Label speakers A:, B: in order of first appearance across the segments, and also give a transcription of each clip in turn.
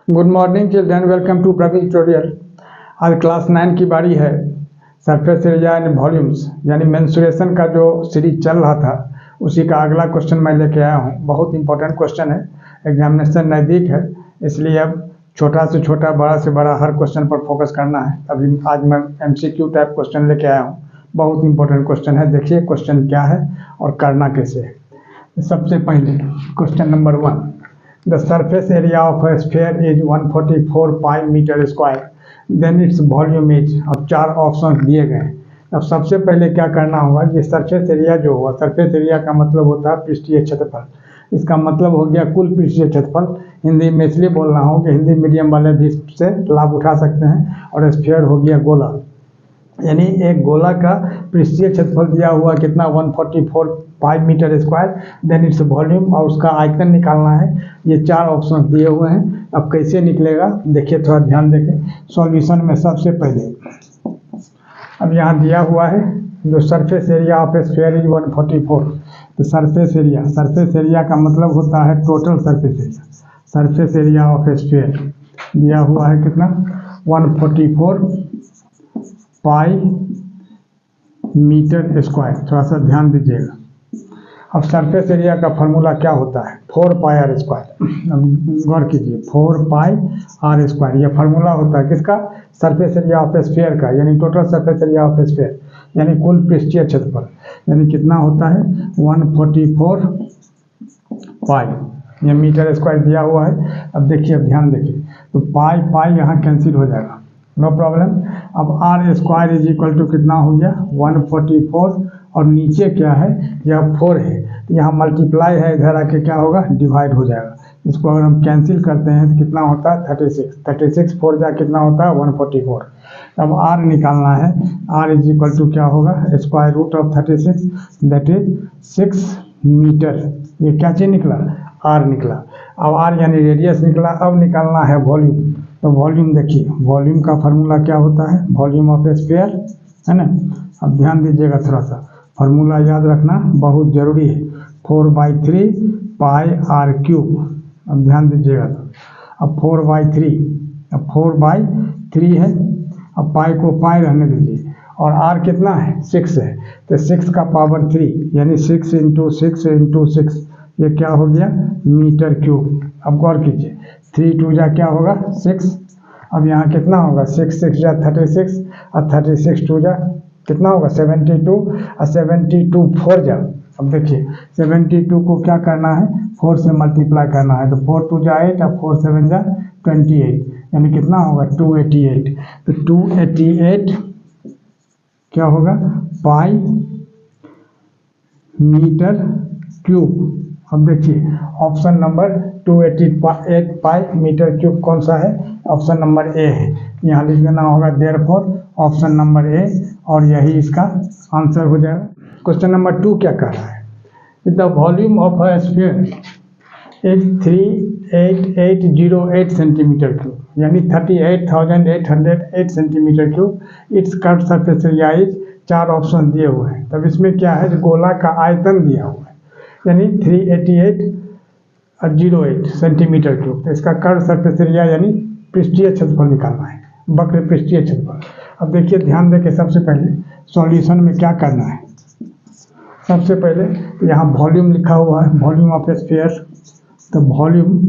A: Good morning children, welcome to Praveen tutorial. आज class 9 की बारी है। सरफेस एरिया एंड वॉल्यूम्स यानी मेंसुरेशन का जो सीरीज चल रहा था उसी का अगला क्वेश्चन मैं लेके आया हूँ। बहुत इंपॉर्टेंट क्वेश्चन है, एग्जामिनेशन नज़दीक है, इसलिए अब छोटा से छोटा बड़ा से बड़ा हर क्वेश्चन पर फोकस करना है। अभी आज मैं MCQ टाइप क्वेश्चन लेके आया हूँ। बहुत इंपॉर्टेंट क्वेश्चन है, देखिए क्वेश्चन क्या है और करना कैसे है। सबसे पहले question number 1, the surface area of a sphere is 144 pi metre square, then its volume is. अब 4 ऑप्शन दिए गए हैं। अब सबसे पहले क्या करना होगा, ये सरफेस एरिया जो हुआ, सरफेस एरिया का मतलब होता है पृष्ठीय क्षेत्रफल। इसका मतलब हो गया कुल पृष्ठीय क्षेत्रफल। हिंदी में इसलिए बोल रहा हूँ कि हिंदी मीडियम वाले भी इससे लाभ उठा सकते हैं। और स्फीयर हो गया गोला, यानी एक गोला का पृष्ठीय क्षेत्रफल दिया हुआ कितना 144 pi metre square, then its volume और उसका आयतन निकालना है। ये 4 ऑप्शन दिए हुए हैं। अब कैसे निकलेगा देखिए, थोड़ा ध्यान देखें। सॉल्यूशन में सबसे पहले अब यहाँ दिया हुआ है जो surface area of sphere is 144, तो सरफेस एरिया का मतलब होता है total surface area. Surface area of sphere दिया हुआ है कितना 144 पाई मीटर स्क्वायर। थोड़ा सा ध्यान दीजिएगा। अब सरफेस एरिया का फॉर्मूला क्या होता है 4 पाई आर स्क्वायर। अब गौर कीजिए 4 पाई आर स्क्वायर, यह फार्मूला होता है किसका, सरफेस एरिया ऑफ स्फीयर का, यानी total surface area of sphere, यानी कुल पृष्ठीय क्षेत्रफल, यानी कितना होता है 144 पाई, यह मीटर स्क्वायर दिया हुआ है। अब देखिए, अब ध्यान देखिए, तो पाई पाई यहाँ कैंसिल हो जाएगा, नो प्रॉब्लम। अब R square is equal to कितना हो गया 144, और नीचे क्या है यह 4 है, तो यहाँ मल्टीप्लाई है, इधर आके क्या होगा डिवाइड हो जाएगा। इसको अगर हम कैंसिल करते हैं तो कितना होता है 36 4 जा कितना होता है 144। अब आर निकालना है, आर इज इक्वल टू क्या होगा square root of 36, that is 6 metre. ये क्या चीज निकला, आर निकला। अब आर यानी रेडियस निकला। अब निकालना है वॉल्यूम, तो वॉल्यूम देखिए, वॉल्यूम का फार्मूला क्या होता है वॉल्यूम ऑफ स्फीयर, है ना। अब ध्यान दीजिएगा, थोड़ा सा फार्मूला याद रखना बहुत जरूरी है, 4/3 पाई आर क्यूब। अब ध्यान दीजिएगा, तो अब 4/3 है। अब पाई को पाई रहने दीजिए, और आर कितना है 6 है, तो 6 का पावर 3 यानी 6 × 6 × 6, ये क्या हो गया मीटर क्यूब। अब गौर कीजिए 3 2 जा क्या होगा 6। अब यहाँ कितना होगा 6 6 जा 36, और 36 2 जा कितना होगा 72, और 72 4 जा। अब देखिए 72 को क्या करना है 4 से मल्टीप्लाई करना है, तो 4 2 जा 8 और 4 7 जा 28, यानी कितना होगा 288। तो 288 क्या होगा पाई मीटर क्यूब। अब देखिए option number 288 pi metre cube कौन सा है, ऑप्शन नंबर ए है। यहाँ लिख देना होगा देयरफॉर ऑप्शन नंबर ए, और यही इसका आंसर हो जाएगा। क्वेश्चन नंबर 2 क्या कह रहा है, the volume of a sphere is 38808 centimetre cube, यानी 38,808 centimetre cube. It's curve surface area is. 4 option दिए हुए हैं। तब इसमें क्या है गोला का आयतन दिया हुआ है, यानी 38808 सेंटीमीटर क्यूब। तो इसका कर्व सरफेस एरिया यानी पृष्ठीय क्षेत्रफल निकालना है, वक्र पृष्ठीय क्षेत्रफल। अब देखिए ध्यान देके, सबसे पहले सॉल्यूशन में क्या करना है, सबसे पहले यहाँ वॉल्यूम लिखा हुआ है वॉल्यूम ऑफ स्फीयर, तो volume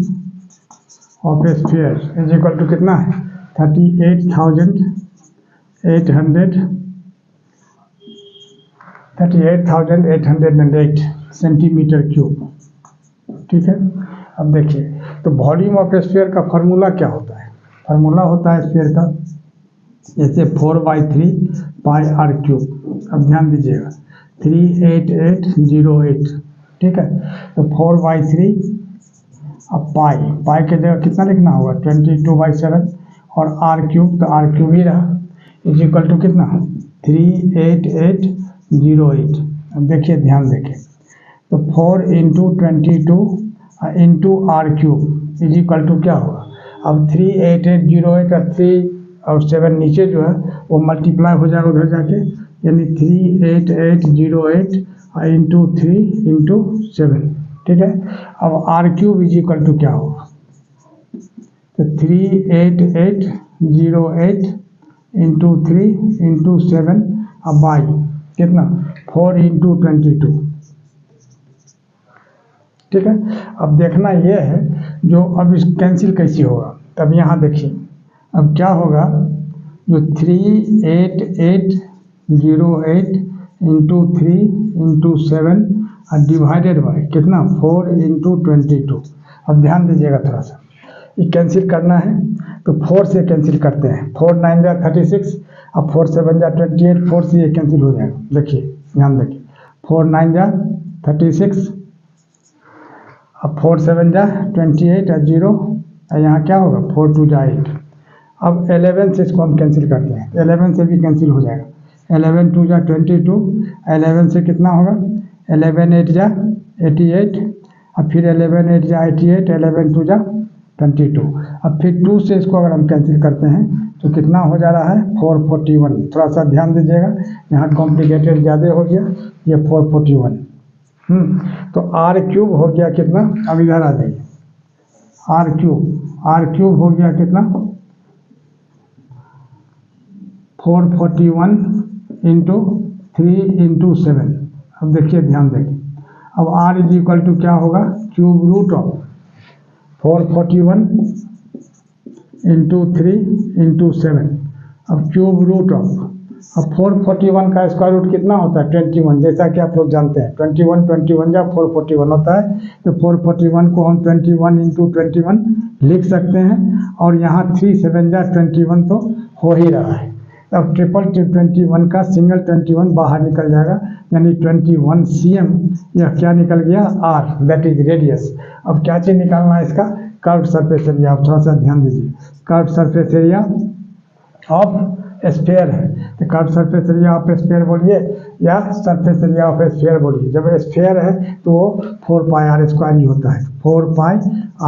A: of sphere is equal to कितना है 38,808 सेंटीमीटर क्यूब, ठीक है। अब देखिए, तो वॉल्यूम ऑफ स्फीयर का फार्मूला क्या होता है, फार्मूला होता है स्फीयर का जैसे 4/3 पाई आर क्यूब। अब ध्यान दीजिएगा 38808, ठीक है। तो 4/3 अब पाई के जगह कितना लिखना होगा 22/7, और आर क्यूब, तो आर क्यूब ही रहा, इज इक्वल टू कितना 38808। अब देखिए ध्यान देखिए, तो 4 × 22 × R cube is equal to क्या होगा, अब 38808 और 3 और 7 नीचे जो है वो मल्टीप्लाई हो जाएगा उधर जाके, यानी 38808 × 3 × 7, ठीक है। अब R cube is equal to क्या होगा तो 38808 इंटू 3 इंटू 7 अब बाई कितना 4 इंटू 22। ठीक है, अब देखना ये है जो अब इस कैंसिल कैसे होगा। तब यहाँ देखिए अब क्या होगा, जो 38808 इंटू 3 इंटू 7 और डिवाइडेड बाई कितना 4 इंटू 22। अब ध्यान दीजिएगा थोड़ा सा, ये कैंसिल करना है तो 4 से कैंसिल करते हैं, 4 9 जा 36, अब 4 7 जा 28, 4 से ये कैंसिल हो जाएगा। देखिए ध्यान देखिए, 4 9 जा 36, अब 4 7 जा 28 और 0, और यहाँ क्या होगा 4 2 जा 8। अब 11 से इसको हम कैंसिल करते हैं, 11 से भी कैंसिल हो जाएगा, 11 2 जा 22, 11 से कितना होगा 11 8 जा 88, अब फिर 11 8 जा 88, 11 2 जा 22। अब फिर 2 से इसको अगर हम कैंसिल करते हैं तो कितना हो जा रहा है 441। थोड़ा सा ध्यान दीजिएगा, यहाँ कॉम्प्लिकेटेड ज़्यादा हो गया, ये 441। तो आर क्यूब हो गया कितना, अब इधर आ जाइए, आर क्यूब हो गया कितना 441 इंटू 3 इंटू 7। अब देखिए ध्यान देखिए, अब आर इज इक्वल टू क्या होगा, cube root of 441 into 3 into 7। अब क्यूब रूट ऑफ, अब 441 का स्क्वायर रूट कितना होता है 21, जैसा कि आप लोग जानते हैं 21 जा 441 होता है। तो 441 को हम 21 इंटू 21 लिख सकते हैं, और यहाँ 3 7 जा 21 तो हो ही रहा है। अब 21 का सिंगल 21 बाहर निकल जाएगा, यानी 21 cm, यह क्या निकल गया r, दैट इज रेडियस। अब क्या चीज़ निकालना है इसका, कर्व सरफेस एरिया। आप थोड़ा सा ध्यान दीजिए, curve surface area of sphere है, तो curve surface area of sphere बोलिए या सरफेस एरिया ऑफ स्फीयर बोलिए। जब स्फीयर है तो वो 4 पाई r स्क्वायर ही होता है, 4 पाई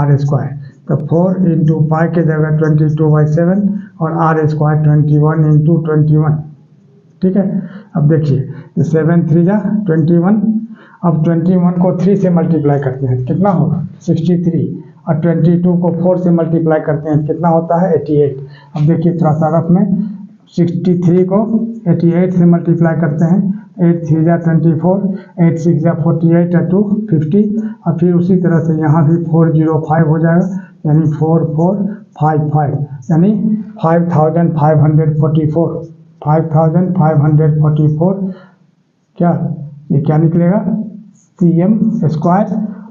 A: r स्क्वायर। तो 4 इंटू पाई के जगह 22/7 और r स्क्वायर 21 इंटू 21। ठीक है, अब देखिए 7 3 जा 21, अब 21 को 3 से मल्टीप्लाई करते हैं कितना होगा 63, और 22 को 4 से मल्टीप्लाई करते हैं कितना होता है 88। अब देखिए थोड़ा सा रफ में, 63 को 88 से मल्टीप्लाई करते हैं, 8 3 जा 24, 8 6 जा 48 और 2 50, और फिर उसी तरह से यहाँ भी 405 हो जाएगा, यानी 4455, यानी 5544 क्या, ये क्या निकलेगा cm स्क्वायर।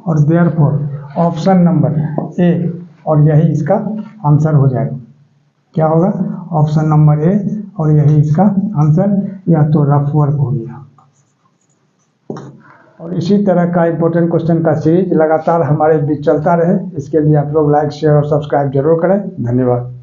A: और देयरफॉर ऑप्शन नंबर ए, और यही इसका आंसर हो जाएगा। क्या होगा ऑप्शन नंबर ए, और यही इसका आंसर, या तो रफ वर्क हो गया। और इसी तरह का इंपॉर्टेंट क्वेश्चन का सीरीज लगातार हमारे बीच चलता रहे, इसके लिए आप लोग लाइक शेयर और सब्सक्राइब जरूर करें। धन्यवाद।